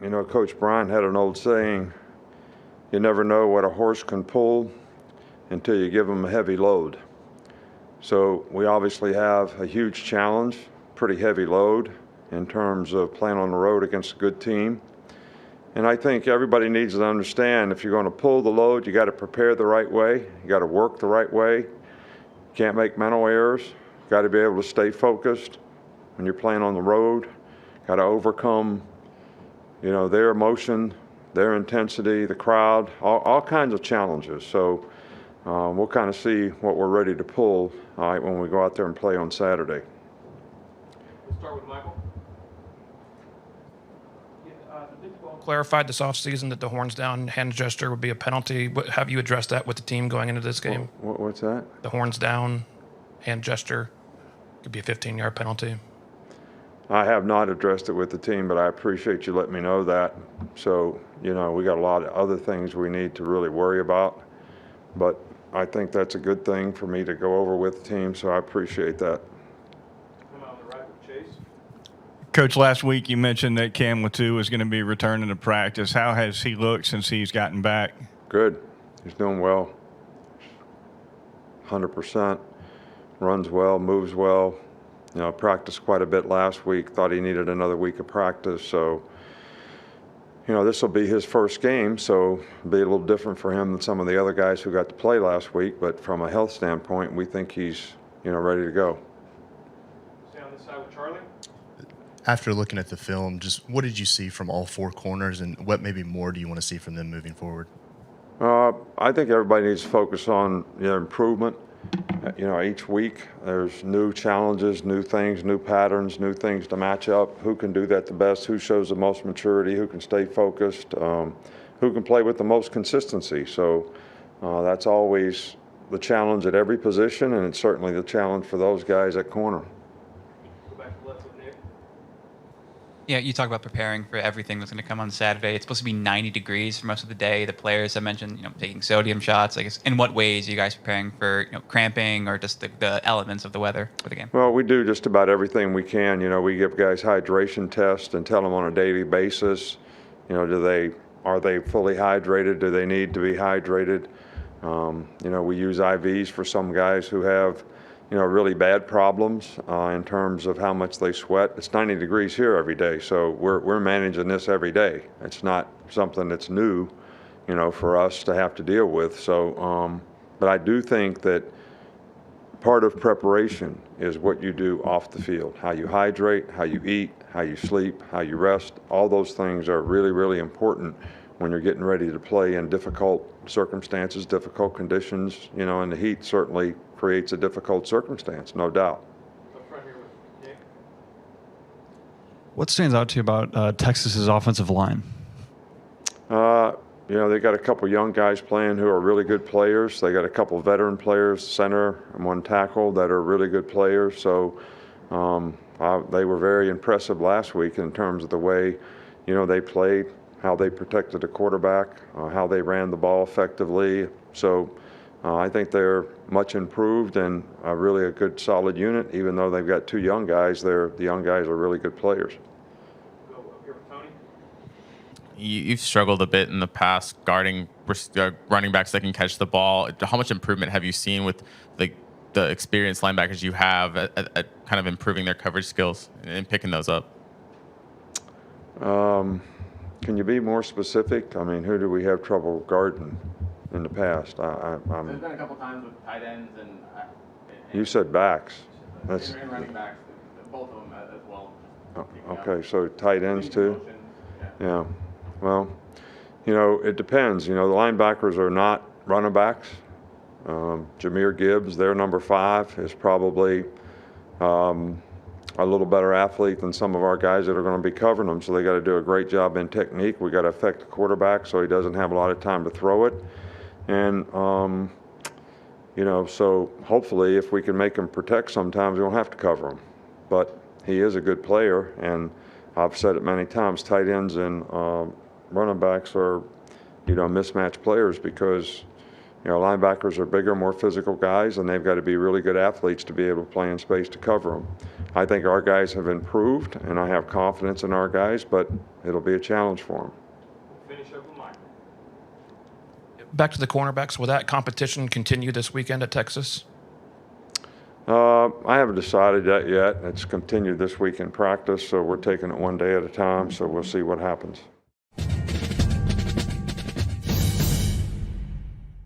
You know, Coach Bryant had an old saying, you never know what a horse can pull until you give him a heavy load. So we obviously have a huge challenge, pretty heavy load in terms of playing on the road against a good team. And I think everybody needs to understand if you're going to pull the load, you got to prepare the right way. You got to work the right way. You can't make mental errors. You got to be able to stay focused when you're playing on the road. Got to overcome, you know, their emotion, their intensity, the crowd, all kinds of challenges. So we'll kind of see what we're ready to pull when we go out there and play on Saturday. We'll start with Michael. The Big 12 clarified this offseason that the horns down hand gesture would be a penalty. Have you addressed that with the team going into this game? What's that? The horns down hand gesture could be a 15-yard penalty. I have not addressed it with the team, but I appreciate you letting me know that. So, you know, we got a lot of other things we need to really worry about. But I think that's a good thing for me to go over with the team, so I appreciate that. Come on the right with Chase. Coach, last week you mentioned that Cam Latu is going to be returning to practice. How has he looked since he's gotten back? Good. He's doing well. 100%. Runs well, moves well. You know, practiced quite a bit last week. Thought he needed another week of practice. So, you know, this will be his first game, so it'll be a little different for him than some of the other guys who got to play last week. But from a health standpoint, we think he's, you know, ready to go. Stay on this side with Charlie. After looking at the film, just what did you see from all four corners, and what maybe more do you want to see from them moving forward? I think everybody needs to focus on, you know, improvement. You know, each week there's new challenges, new things, new patterns, new things to match up. Who can do that the best? Who shows the most maturity? Who can stay focused? Who can play with the most consistency? So that's always the challenge at every position, and it's certainly the challenge for those guys at corner. Go back to left with Nick. Yeah, you talk about preparing for everything that's going to come on Saturday. It's supposed to be 90 degrees for most of the day. The players have mentioned, you know, taking sodium shots. I guess, in what ways are you guys preparing for, you know, cramping or just the elements of the weather for the game? Well, we do just about everything we can. You know, we give guys hydration tests and tell them on a daily basis, you know, are they fully hydrated? Do they need to be hydrated? You know, we use IVs for some guys who have, you know, really bad problems in terms of how much they sweat. It's 90 degrees here every day, so we're managing this every day. It's not something that's new, you know, for us to have to deal with. So, but I do think that part of preparation is what you do off the field, how you hydrate, how you eat, how you sleep, how you rest. All those things are really, really important when you're getting ready to play in difficult circumstances, difficult conditions, you know, and the heat certainly creates a difficult circumstance, no doubt. Up front here with Nick. What stands out to you about Texas's offensive line? You know, they got a couple young guys playing who are really good players. They got a couple veteran players, center and one tackle, that are really good players. So they were very impressive last week in terms of the way, you know, they played, how they protected the quarterback, how they ran the ball effectively. So I think they're much improved and really a good, solid unit. Even though they've got two young guys, the young guys are really good players. Go up here with Tony. You've struggled a bit in the past guarding running backs that can catch the ball. How much improvement have you seen with the experienced linebackers you have at kind of improving their coverage skills and picking those up? Can you be more specific? I mean, who do we have trouble guarding in the past? There's been a couple times with tight ends and You said backs. That's and running backs, both of them as well. okay. So tight ends too. Yeah. Well, you know, it depends. You know, the linebackers are not running backs. Jahmyr Gibbs, their number 5, is probably a little better athlete than some of our guys that are going to be covering them. So they got to do a great job in technique. We got to affect the quarterback so he doesn't have a lot of time to throw it. And you know, so hopefully if we can make him protect sometimes, we won't have to cover him. But he is a good player, and I've said it many times, tight ends and running backs are, you know, mismatched players because, you know, linebackers are bigger, more physical guys, and they've got to be really good athletes to be able to play in space to cover them. I think our guys have improved, and I have confidence in our guys, but it'll be a challenge for them. We'll finish up with Mike. Back to the cornerbacks. Will that competition continue this weekend at Texas? I haven't decided that yet. It's continued this week in practice, so we're taking it one day at a time, so we'll see what happens.